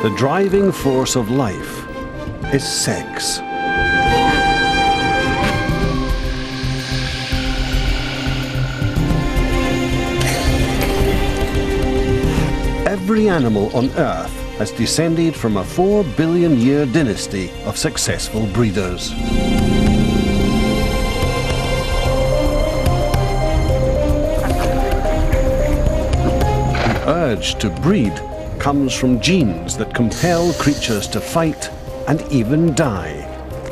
The driving force of life is sex. Every animal on Earth has descended from a 4 billion year dynasty of successful breeders. The urge to breed comes from genes that compel creatures to fight and even die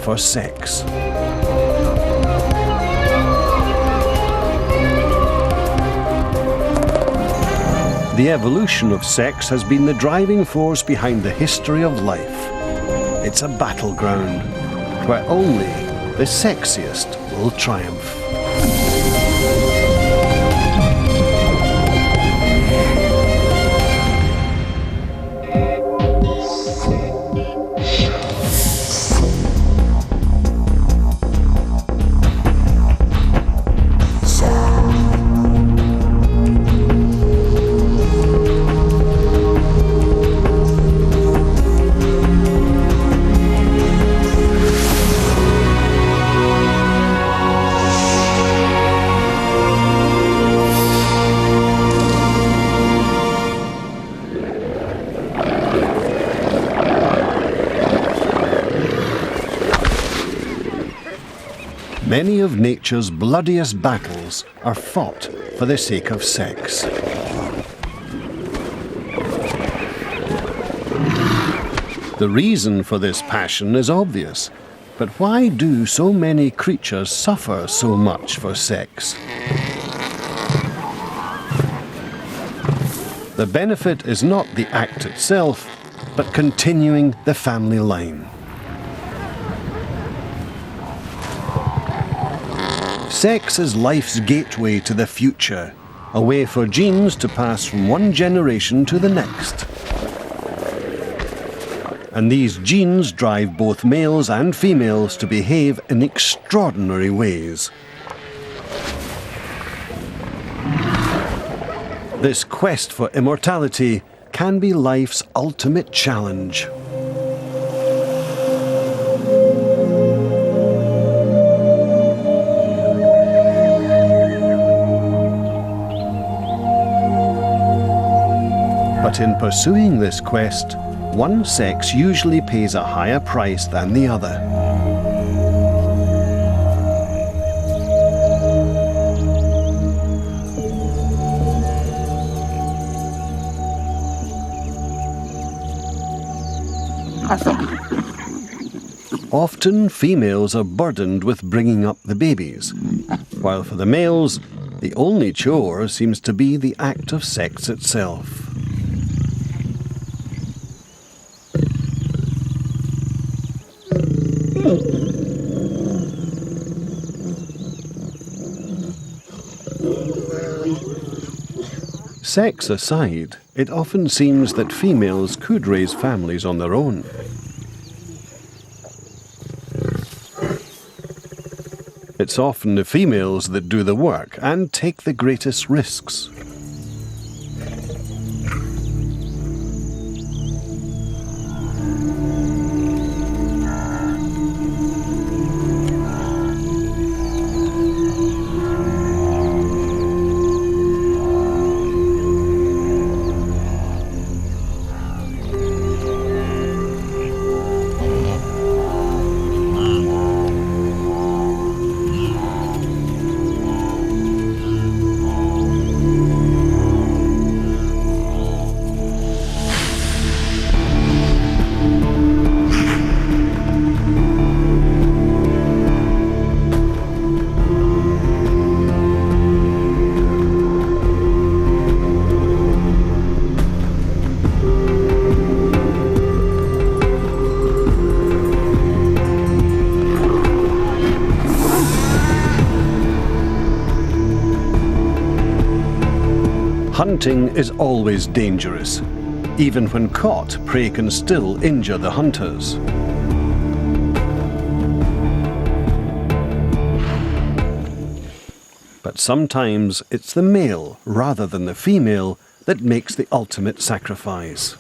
for sex. The evolution of sex has been the driving force behind the history of life. It's a battleground where only the sexiest will triumph. Many of nature's bloodiest battles are fought for the sake of sex. The reason for this passion is obvious, but why do so many creatures suffer so much for sex? The benefit is not the act itself, but continuing the family line. Sex is life's gateway to the future, a way for genes to pass from one generation to the next. And these genes drive both males and females to behave in extraordinary ways. This quest for immortality can be life's ultimate challenge. But in pursuing this quest, one sex usually pays a higher price than the other. Often females are burdened with bringing up the babies, while for the males, the only chore seems to be the act of sex itself. Sex aside, it often seems that females could raise families on their own. It's often the females that do the work and take the greatest risks. Hunting is always dangerous. Even when caught, prey can still injure the hunters. But sometimes it's the male rather than the female that makes the ultimate sacrifice.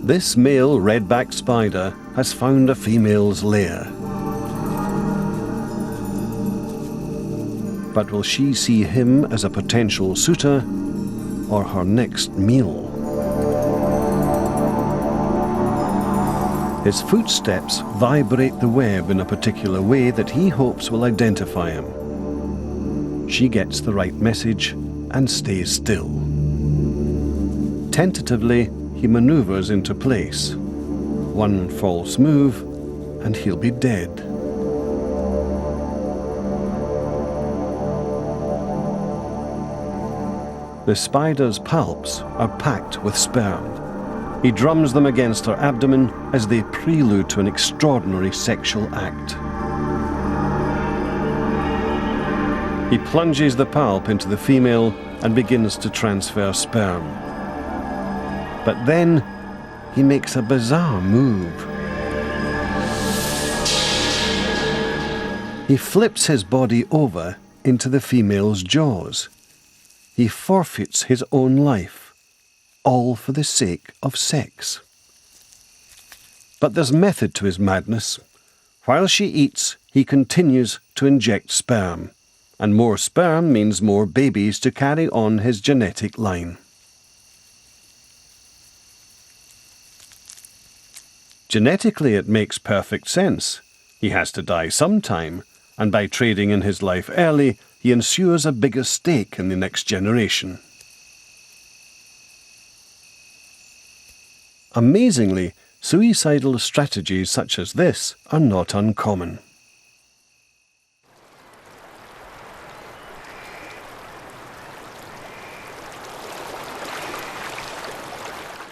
This male redback spider has found a female's lair. But will she see him as a potential suitor or her next meal? His footsteps vibrate the web in a particular way that he hopes will identify him. She gets the right message and stays still. Tentatively, he maneuvers into place. One false move, and he'll be dead. The spider's palps are packed with sperm. He drums them against her abdomen as they prelude to an extraordinary sexual act. He plunges the palp into the female and begins to transfer sperm. But then he makes a bizarre move. He flips his body over into the female's jaws. He forfeits his own life, all for the sake of sex. But there's method to his madness. While she eats, he continues to inject sperm, and more sperm means more babies to carry on his genetic line. Genetically, it makes perfect sense. He has to die sometime, and by trading in his life early, he ensures a bigger stake in the next generation. Amazingly, suicidal strategies such as this are not uncommon.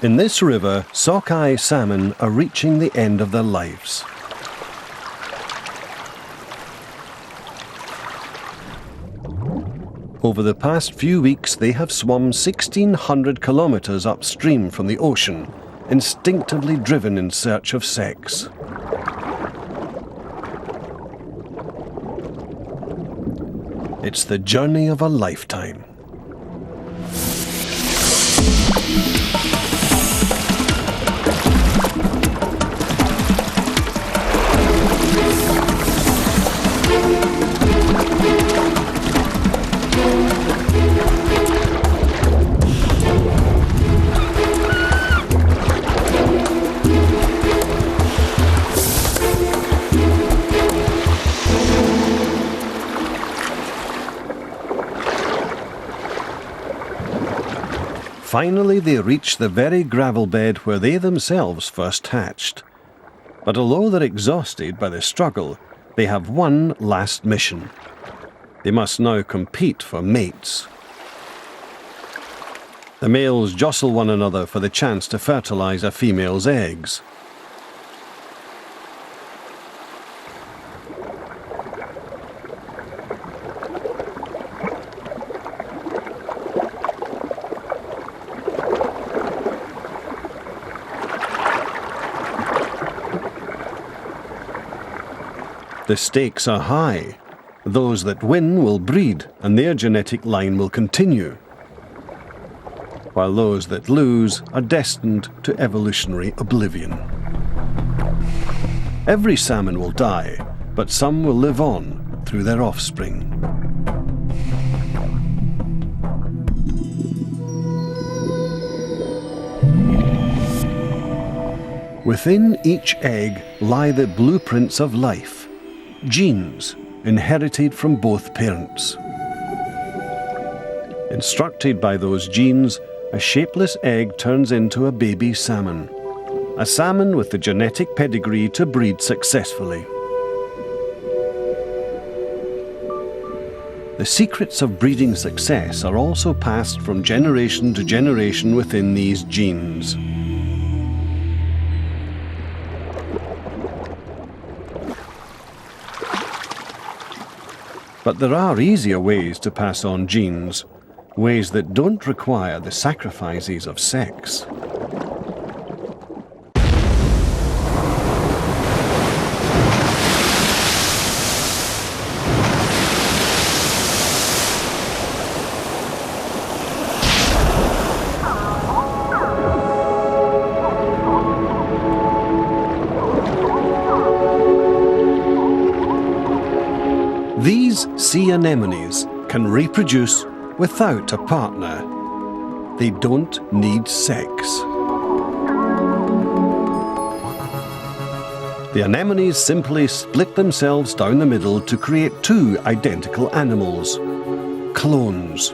In this river, sockeye salmon are reaching the end of their lives. Over the past few weeks, they have swum 1,600 kilometers upstream from the ocean, instinctively driven in search of sex. It's the journey of a lifetime. Finally, they reach the very gravel bed where they themselves first hatched. But although they're exhausted by the struggle, they have one last mission. They must now compete for mates. The males jostle one another for the chance to fertilize a female's eggs. The stakes are high. Those that win will breed, and their genetic line will continue, while those that lose are destined to evolutionary oblivion. Every salmon will die, but some will live on through their offspring. Within each egg lie the blueprints of life. Genes inherited from both parents. Instructed by those genes, a shapeless egg turns into a baby salmon. A salmon with the genetic pedigree to breed successfully. The secrets of breeding success are also passed from generation to generation within these genes. But But there are easier ways to pass on genes, ways that don't require the sacrifices of sex. These sea anemones can reproduce without a partner. They don't need sex. The anemones simply split themselves down the middle to create two identical animals, clones.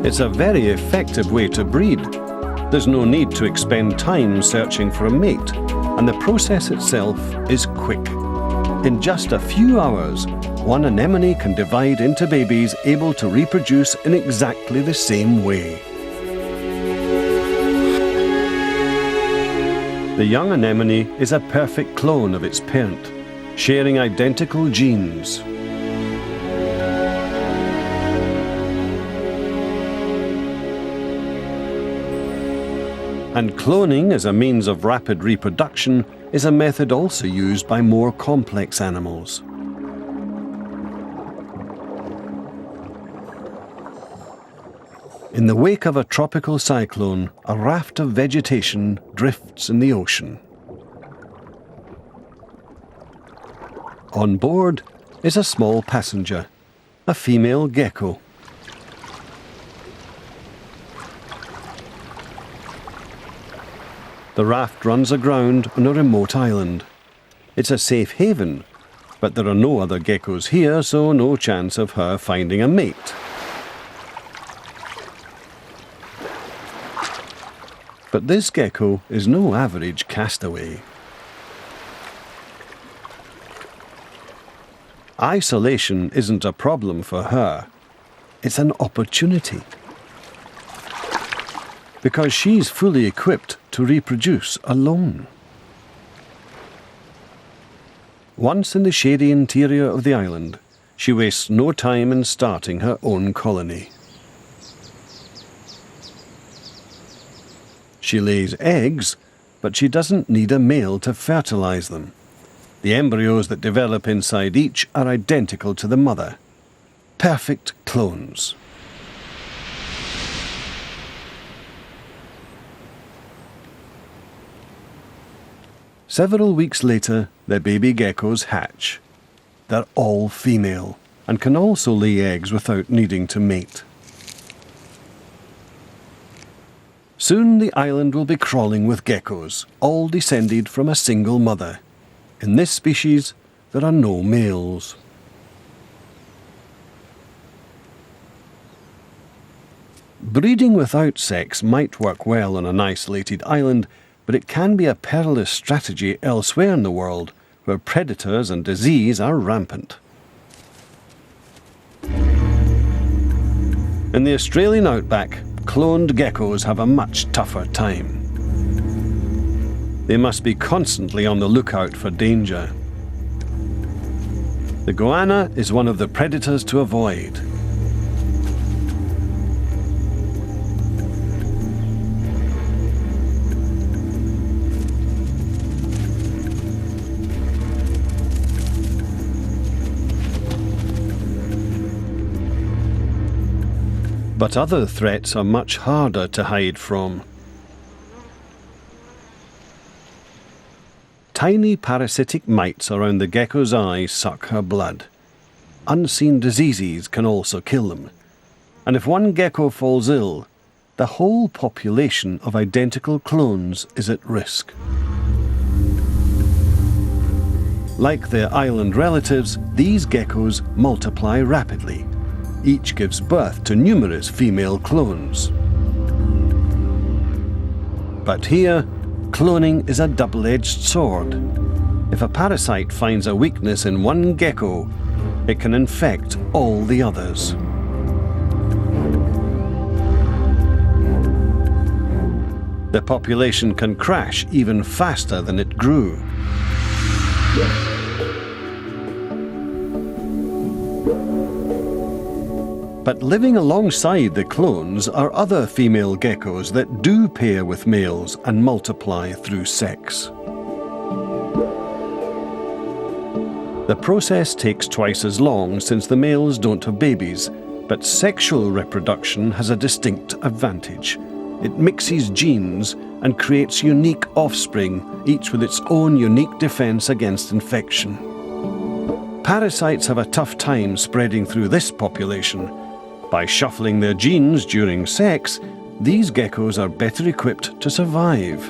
It's a very effective way to breed. There's no need to expend time searching for a mate, and the process itself is quick. In just a few hours, one anemone can divide into babies able to reproduce in exactly the same way. The young anemone is a perfect clone of its parent, sharing identical genes. And cloning as a means of rapid reproduction is a method also used by more complex animals. In the wake of a tropical cyclone, a raft of vegetation drifts in the ocean. On board is a small passenger, a female gecko. The raft runs aground on a remote island. It's a safe haven, but there are no other geckos here, so no chance of her finding a mate. But this gecko is no average castaway. Isolation isn't a problem for her. It's an opportunity. Because she's fully equipped to reproduce alone. Once in the shady interior of the island, she wastes no time in starting her own colony. She lays eggs, but she doesn't need a male to fertilize them. The embryos that develop inside each are identical to the mother. Perfect clones. Several weeks later, the baby geckos hatch. They're all female and can also lay eggs without needing to mate. Soon the island will be crawling with geckos, all descended from a single mother. In this species, there are no males. Breeding without sex might work well on an isolated island, but it can be a perilous strategy elsewhere in the world, where predators and disease are rampant. In the Australian outback, cloned geckos have a much tougher time. They must be constantly on the lookout for danger. The goanna is one of the predators to avoid. But other threats are much harder to hide from. Tiny parasitic mites around the gecko's eyes suck her blood. Unseen diseases can also kill them. And if one gecko falls ill, the whole population of identical clones is at risk. Like their island relatives, these geckos multiply rapidly. Each gives birth to numerous female clones. But here, cloning is a double-edged sword. If a parasite finds a weakness in one gecko, it can infect all the others. The population can crash even faster than it grew. But living alongside the clones are other female geckos that do pair with males and multiply through sex. The process takes twice as long since the males don't have babies, but sexual reproduction has a distinct advantage. It mixes genes and creates unique offspring, each with its own unique defense against infection. Parasites have a tough time spreading through this population. By shuffling their genes during sex, these geckos are better equipped to survive.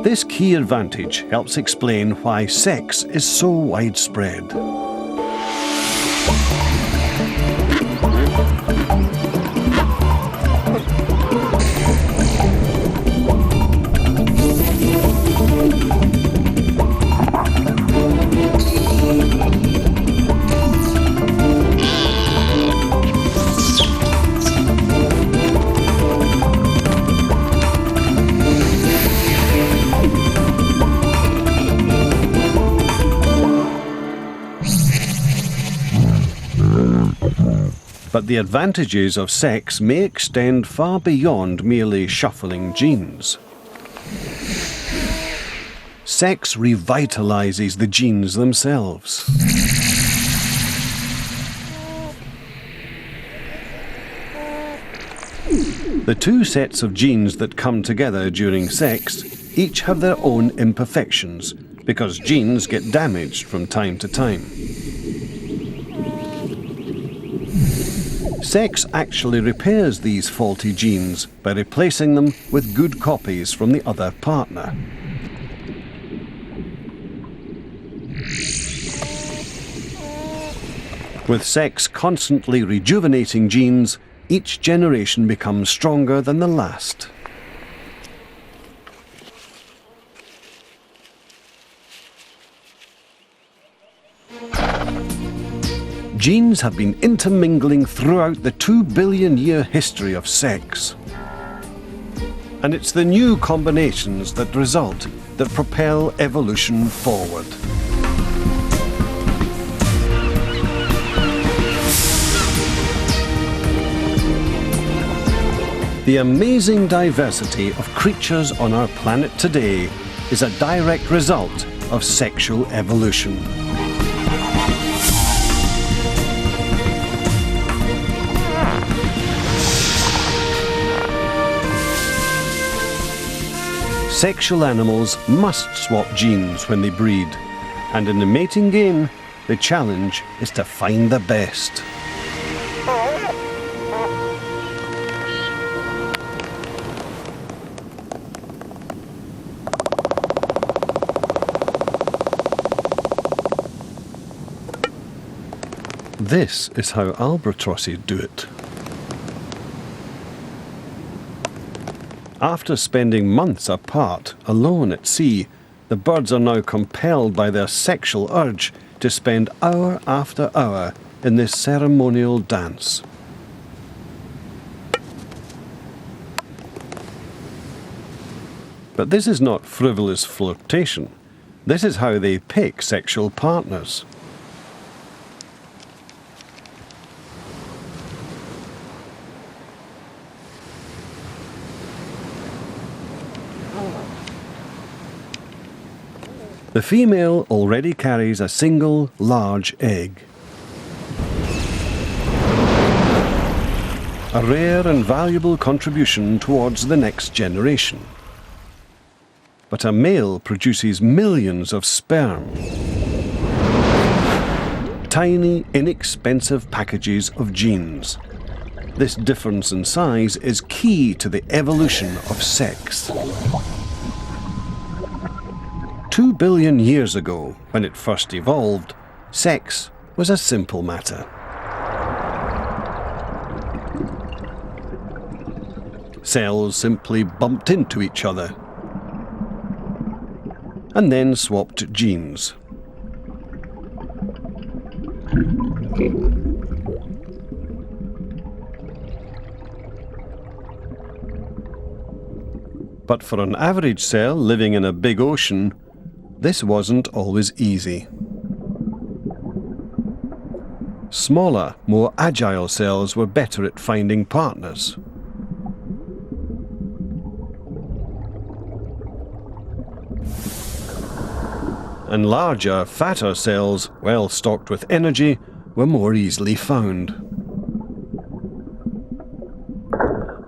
This key advantage helps explain why sex is so widespread. But the advantages of sex may extend far beyond merely shuffling genes. Sex revitalizes the genes themselves. The two sets of genes that come together during sex each have their own imperfections, because genes get damaged from time to time. Sex actually repairs these faulty genes by replacing them with good copies from the other partner. With sex constantly rejuvenating genes, each generation becomes stronger than the last. Genes have been intermingling throughout the 2 billion year history of sex. And it's the new combinations that result that propel evolution forward. The amazing diversity of creatures on our planet today is a direct result of sexual evolution. Sexual animals must swap genes when they breed, and in the mating game, the challenge is to find the best. This is how albatrosses do it. After spending months apart, alone at sea, the birds are now compelled by their sexual urge to spend hour after hour in this ceremonial dance. But this is not frivolous flirtation. This is how they pick sexual partners. The female already carries a single large egg. A rare and valuable contribution towards the next generation. But a male produces millions of sperm. Tiny, inexpensive packages of genes. This difference in size is key to the evolution of sex. 2 billion years ago, when it first evolved, sex was a simple matter. Cells simply bumped into each other. and then swapped genes. But for an average cell living in a big ocean, this wasn't always easy. Smaller, more agile cells were better at finding partners. And larger, fatter cells, well stocked with energy, were more easily found.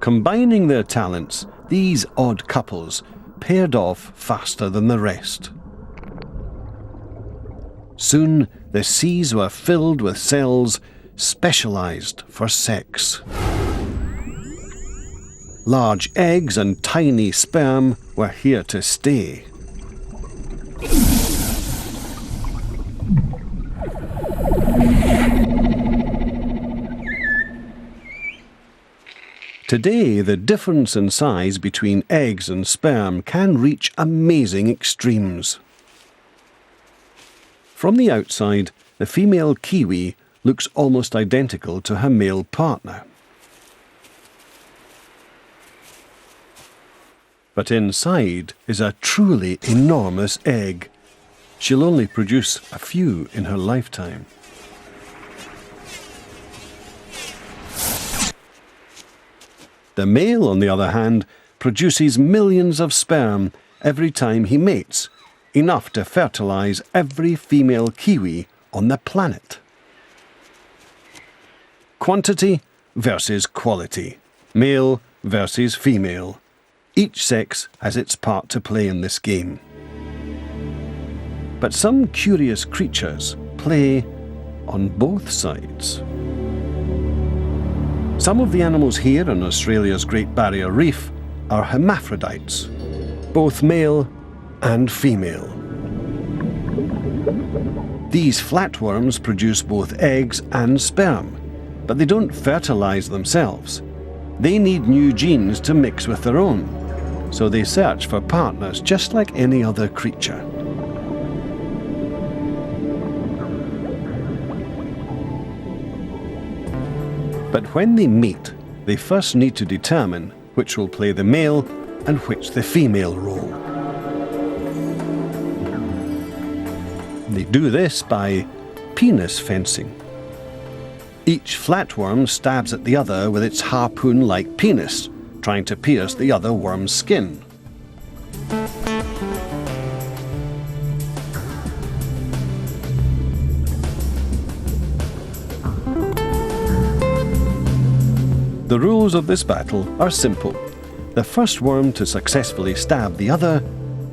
Combining their talents, these odd couples paired off faster than the rest. Soon, the seas were filled with cells specialized for sex. Large eggs and tiny sperm were here to stay. Today, the difference in size between eggs and sperm can reach amazing extremes. From the outside, the female kiwi looks almost identical to her male partner. But inside is a truly enormous egg. She'll only produce a few in her lifetime. The male, on the other hand, produces millions of sperm every time he mates, enough to fertilize every female kiwi on the planet. Quantity versus quality. Male versus female. Each sex has its part to play in this game. But some curious creatures play on both sides. Some of the animals here in Australia's Great Barrier Reef are hermaphrodites, both male and female. These flatworms produce both eggs and sperm, but they don't fertilize themselves. They need new genes to mix with their own, so they search for partners just like any other creature. But when they meet, they first need to determine which will play the male and which the female role. They do this by penis fencing. Each flatworm stabs at the other with its harpoon-like penis, trying to pierce the other worm's skin. The rules of this battle are simple. The first worm to successfully stab the other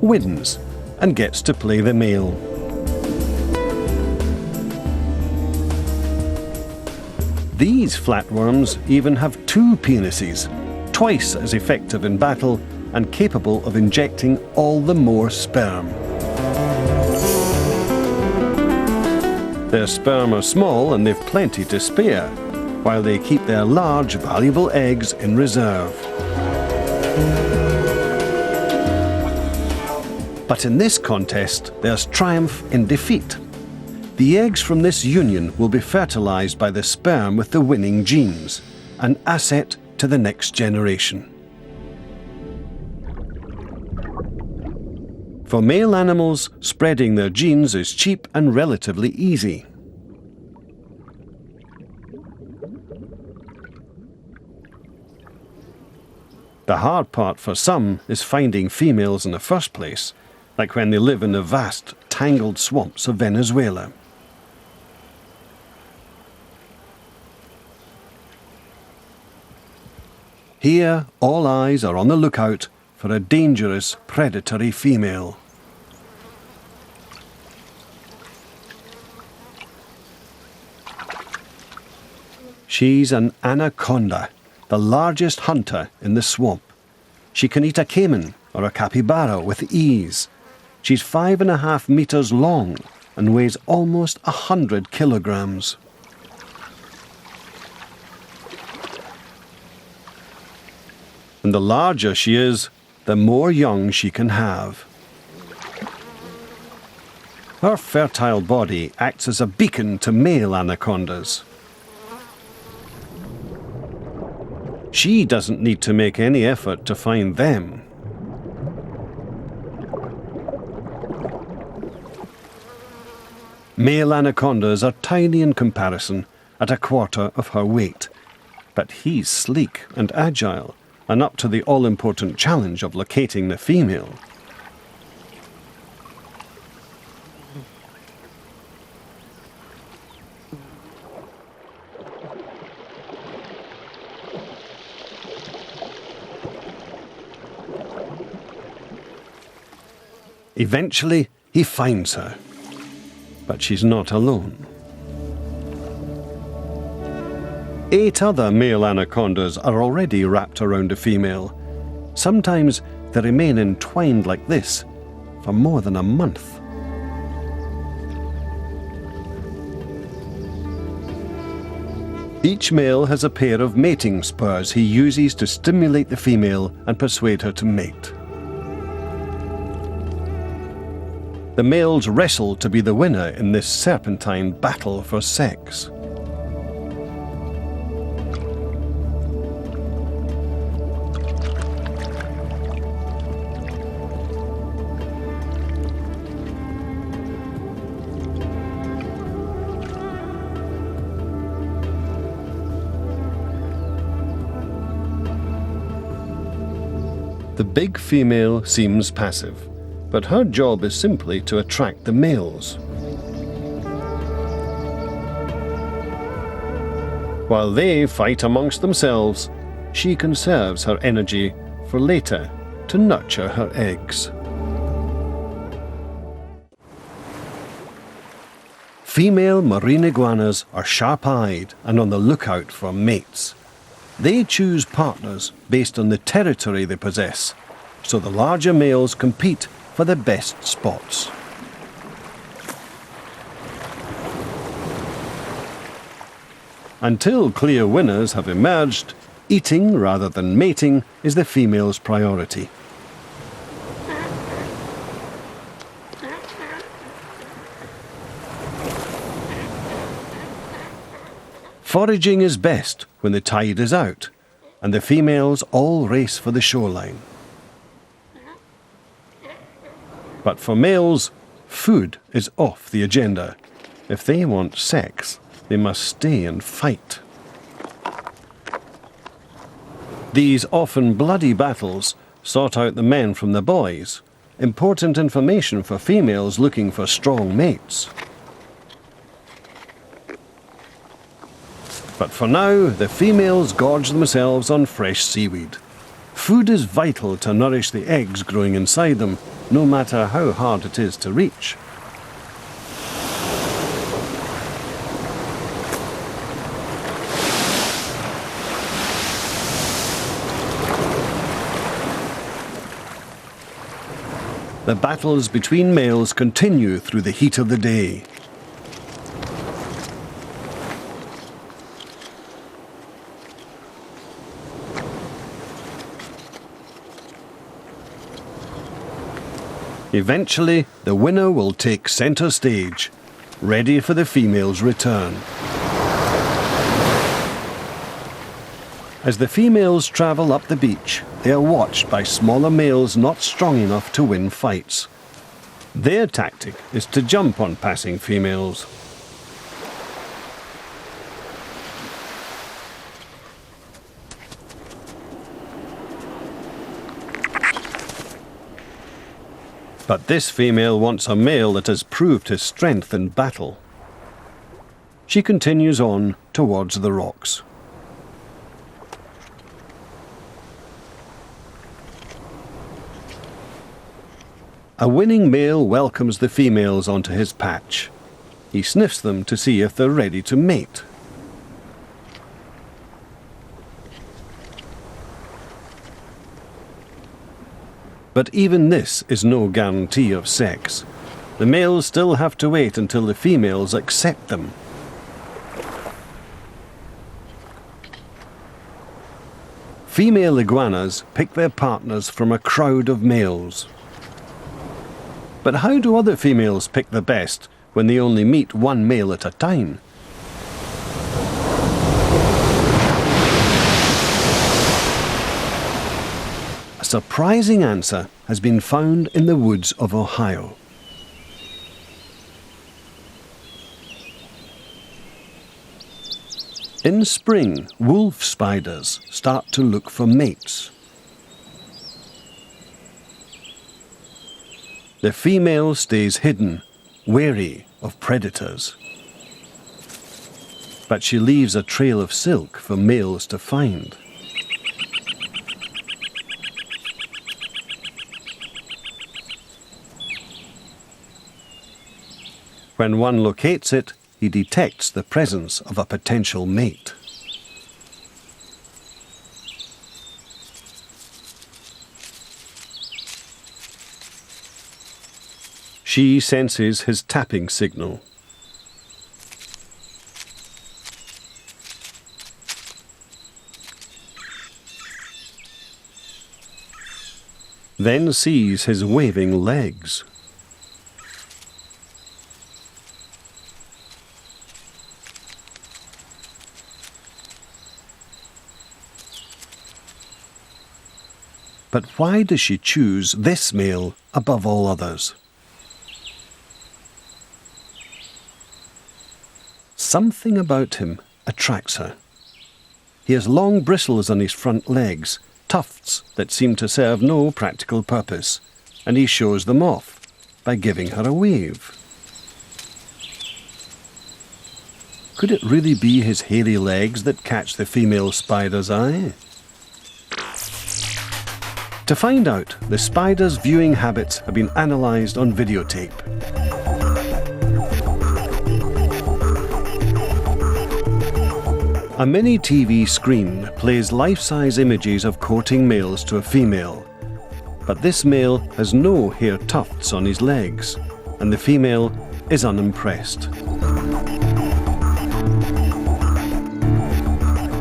wins and gets to play the male. These flatworms even have two penises, twice as effective in battle and capable of injecting all the more sperm. Their sperm are small and they've plenty to spare, while they keep their large, valuable eggs in reserve. But in this contest, there's triumph in defeat. The eggs from this union will be fertilized by the sperm with the winning genes, an asset to the next generation. For male animals, spreading their genes is cheap and relatively easy. The hard part for some is finding females in the first place, like when they live in the vast, tangled swamps of Venezuela. Here, all eyes are on the lookout for a dangerous, predatory female. She's an anaconda, the largest hunter in the swamp. She can eat a caiman or a capybara with ease. She's 5.5 meters long and weighs almost 100 kilograms. And the larger she is, the more young she can have. Her fertile body acts as a beacon to male anacondas. She doesn't need to make any effort to find them. Male anacondas are tiny in comparison, at a quarter of her weight. But he's sleek and agile, and up to the all-important challenge of locating the female. Eventually, he finds her. But she's not alone. 8 other male anacondas are already wrapped around a female. Sometimes they remain entwined like this for more than a month. Each male has a pair of mating spurs he uses to stimulate the female and persuade her to mate. The males wrestle to be the winner in this serpentine battle for sex. The big female seems passive, but her job is simply to attract the males. While they fight amongst themselves, she conserves her energy for later to nurture her eggs. Female marine iguanas are sharp-eyed and on the lookout for mates. They choose partners based on the territory they possess, so the larger males compete for the best spots. Until clear winners have emerged, eating rather than mating is the female's priority. Foraging is best when the tide is out, and the females all race for the shoreline. But for males, food is off the agenda. If they want sex, they must stay and fight. These often bloody battles sort out the men from the boys, important information for females looking for strong mates. But for now, the females gorge themselves on fresh seaweed. Food is vital to nourish the eggs growing inside them, no matter how hard it is to reach. The battles between males continue through the heat of the day. Eventually, the winner will take center stage, ready for the female's return. As the females travel up the beach, they are watched by smaller males not strong enough to win fights. Their tactic is to jump on passing females. But this female wants a male that has proved his strength in battle. She continues on towards the rocks. A winning male welcomes the females onto his patch. He sniffs them to see if they're ready to mate. But even this is no guarantee of sex. The males still have to wait until the females accept them. Female iguanas pick their partners from a crowd of males. But how do other females pick the best when they only meet one male at a time? A surprising answer has been found in the woods of Ohio. In spring, wolf spiders start to look for mates. The female stays hidden, wary of predators. But she leaves a trail of silk for males to find. When one locates it, he detects the presence of a potential mate. She senses his tapping signal. Then sees his waving legs. But why does she choose this male above all others? Something about him attracts her. He has long bristles on his front legs, tufts that seem to serve no practical purpose, and he shows them off by giving her a wave. Could it really be his hairy legs that catch the female spider's eye? To find out, the spider's viewing habits have been analysed on videotape. A mini TV screen plays life-size images of courting males to a female. But this male has no hair tufts on his legs, and the female is unimpressed.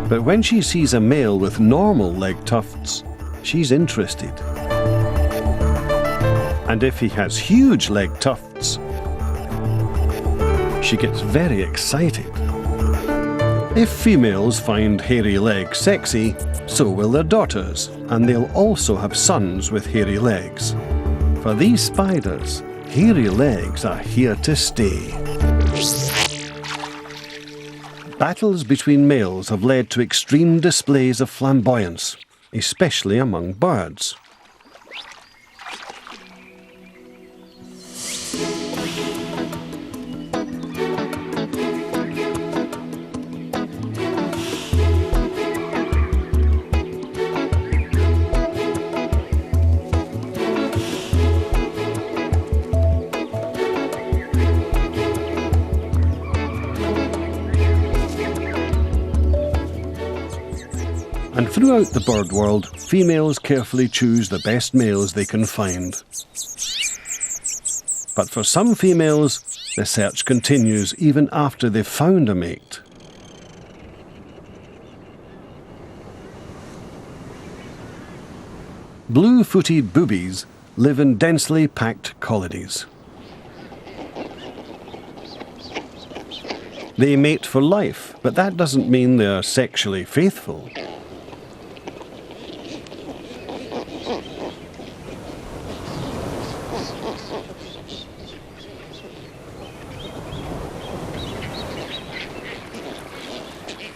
But when she sees a male with normal leg tufts, she's interested. And if he has huge leg tufts, she gets very excited. If females find hairy legs sexy, so will their daughters, and they'll also have sons with hairy legs. For these spiders, hairy legs are here to stay. Battles between males have led to extreme displays of flamboyance, especially among birds. And throughout the bird world, females carefully choose the best males they can find. But for some females, the search continues even after they've found a mate. Blue-footed boobies live in densely packed colonies. They mate for life, but that doesn't mean they're sexually faithful.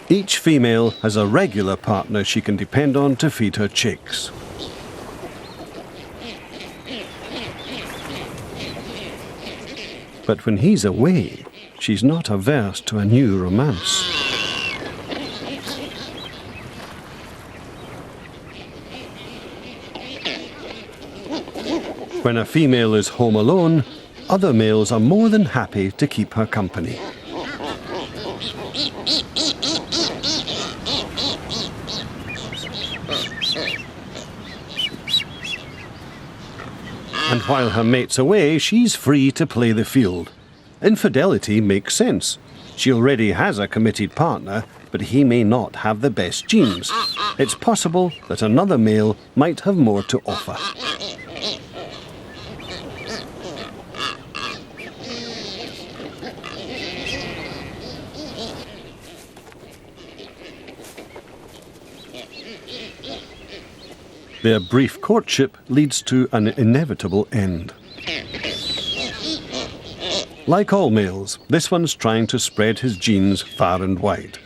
Each female has a regular partner she can depend on to feed her chicks. But when he's away, she's not averse to a new romance. When a female is home alone, other males are more than happy to keep her company. And while her mate's away, she's free to play the field. Infidelity makes sense. She already has a committed partner, but he may not have the best genes. It's possible that another male might have more to offer. Their brief courtship leads to an inevitable end. Like all males, this one's trying to spread his genes far and wide.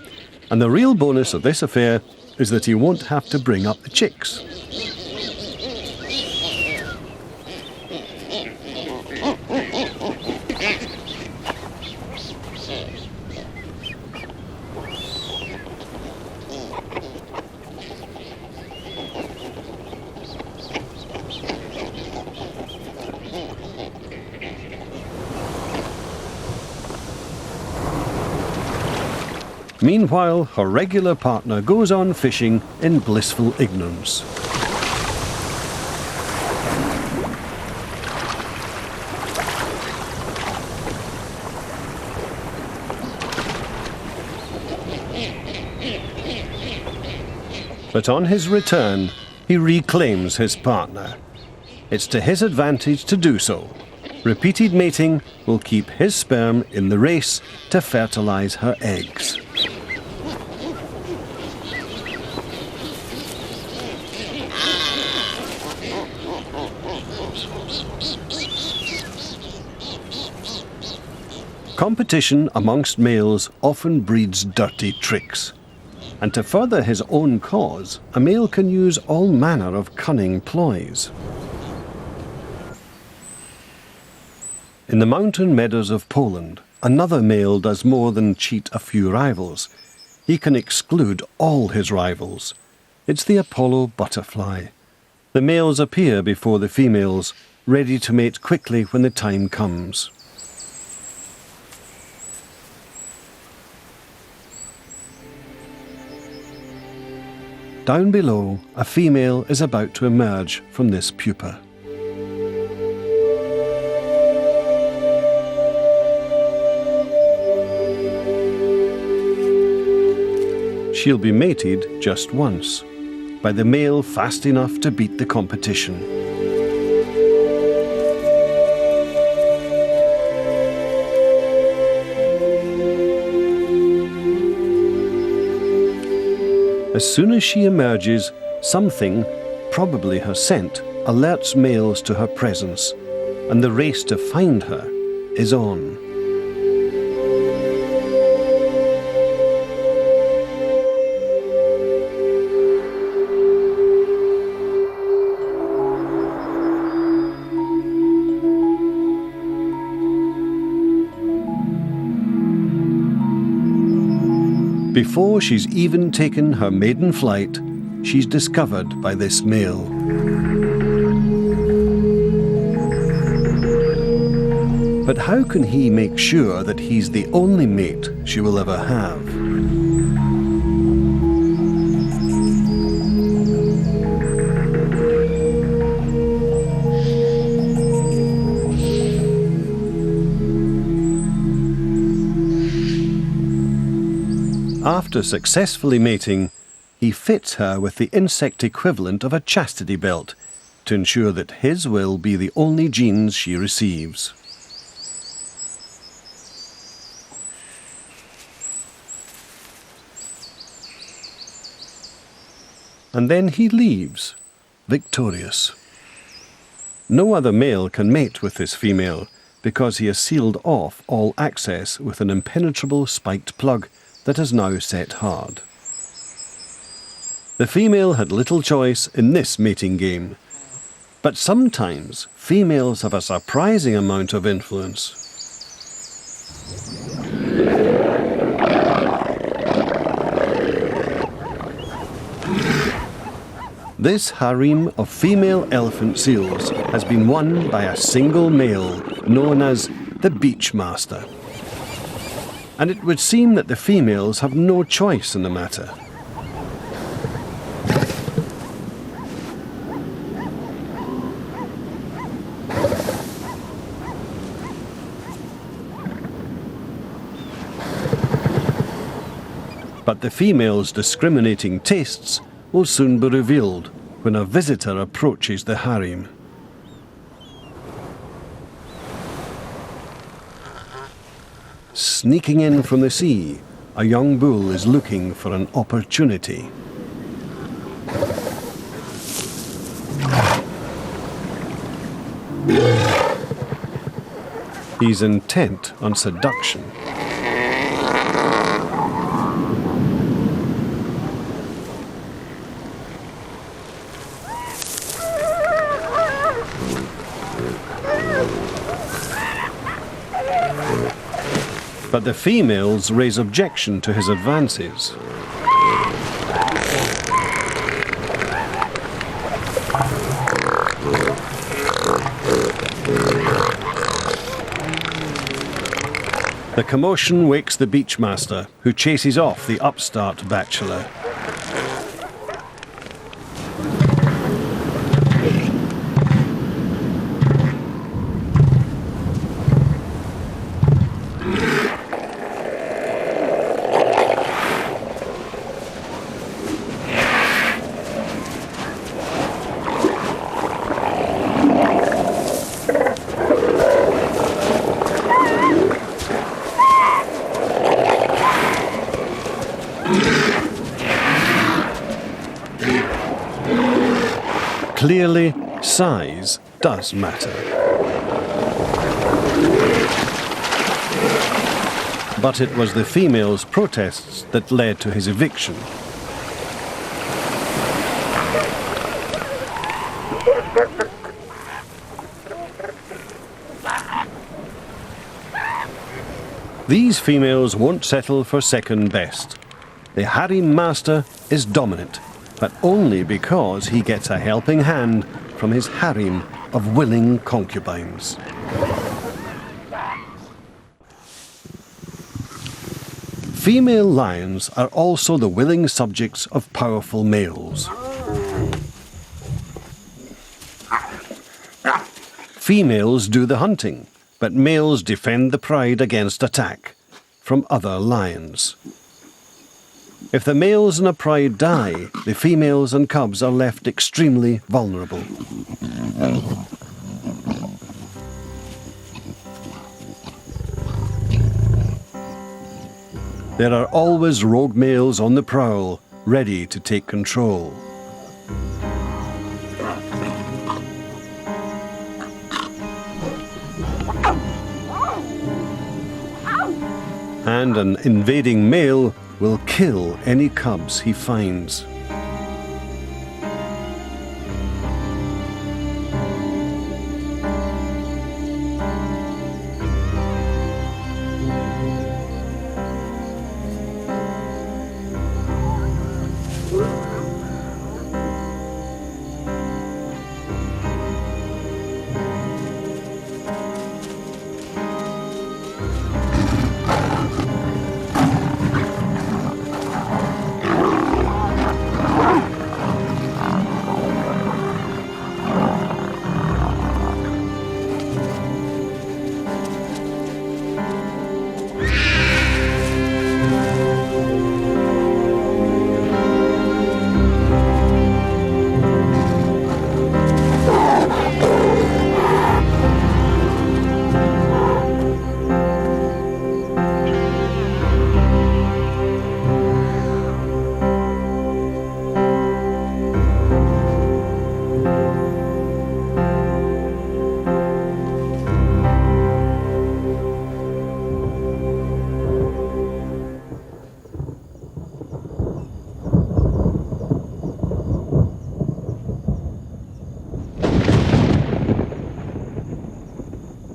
And the real bonus of this affair is that he won't have to bring up the chicks. Meanwhile, her regular partner goes on fishing in blissful ignorance. But on his return, he reclaims his partner. It's to his advantage to do so. Repeated mating will keep his sperm in the race to fertilize her eggs. Competition amongst males often breeds dirty tricks. And to further his own cause, a male can use all manner of cunning ploys. In the mountain meadows of Poland, another male does more than cheat a few rivals. He can exclude all his rivals. It's the Apollo butterfly. The males appear before the females, ready to mate quickly when the time comes. Down below, a female is about to emerge from this pupa. She'll be mated just once, by the male fast enough to beat the competition. As soon as she emerges, something, probably her scent, alerts males to her presence, and the race to find her is on. Before she's even taken her maiden flight, she's discovered by this male. But how can he make sure that he's the only mate she will ever have? After successfully mating, he fits her with the insect equivalent of a chastity belt to ensure that his will be the only genes she receives. And then he leaves, victorious. No other male can mate with this female because he has sealed off all access with an impenetrable spiked plug that is now set hard. The female had little choice in this mating game, but sometimes females have a surprising amount of influence. This harem of female elephant seals has been won by a single male known as the Beach Master. And it would seem that the females have no choice in the matter. But the female's discriminating tastes will soon be revealed when a visitor approaches the harem. Sneaking in from the sea, a young bull is looking for an opportunity. He's intent on seduction. But the females raise objection to his advances. The commotion wakes the beachmaster, who chases off the upstart bachelor. Clearly, size does matter. But it was the female's protests that led to his eviction. These females won't settle for second best. The harem master is dominant, but only because he gets a helping hand from his harem of willing concubines. Female lions are also the willing subjects of powerful males. Females do the hunting, but males defend the pride against attack from other lions. If the males in a pride die, the females and cubs are left extremely vulnerable. There are always rogue males on the prowl, ready to take control. And an invading male will kill any cubs he finds.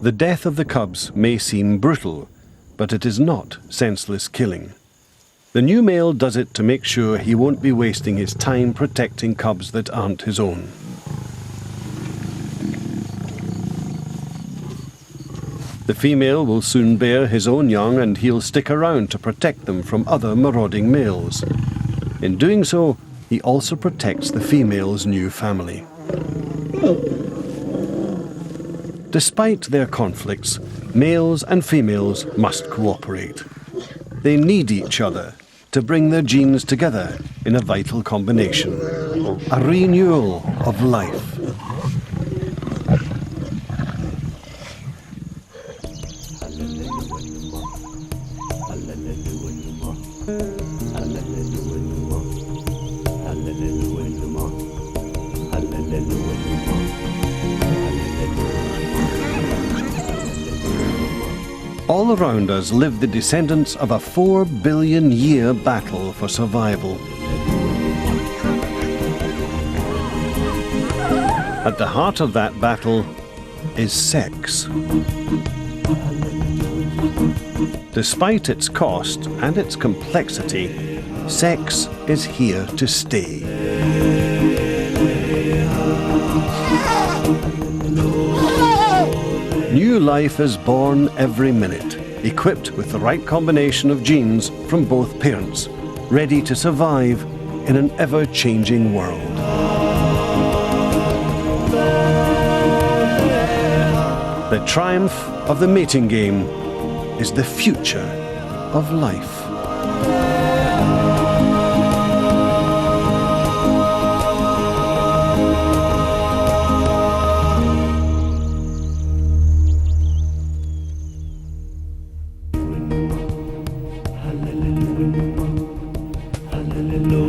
The death of the cubs may seem brutal, but it is not senseless killing. The new male does it to make sure he won't be wasting his time protecting cubs that aren't his own. The female will soon bear his own young, and he'll stick around to protect them from other marauding males. In doing so, he also protects the female's new family. Despite their conflicts, males and females must cooperate. They need each other to bring their genes together in a vital combination, a renewal of life. All around us live the descendants of a 4 billion year battle for survival. At the heart of that battle is sex. Despite its cost and its complexity, sex is here to stay. New life is born every minute, equipped with the right combination of genes from both parents, ready to survive in an ever-changing world. The triumph of the mating game is the future of life. Hallelujah.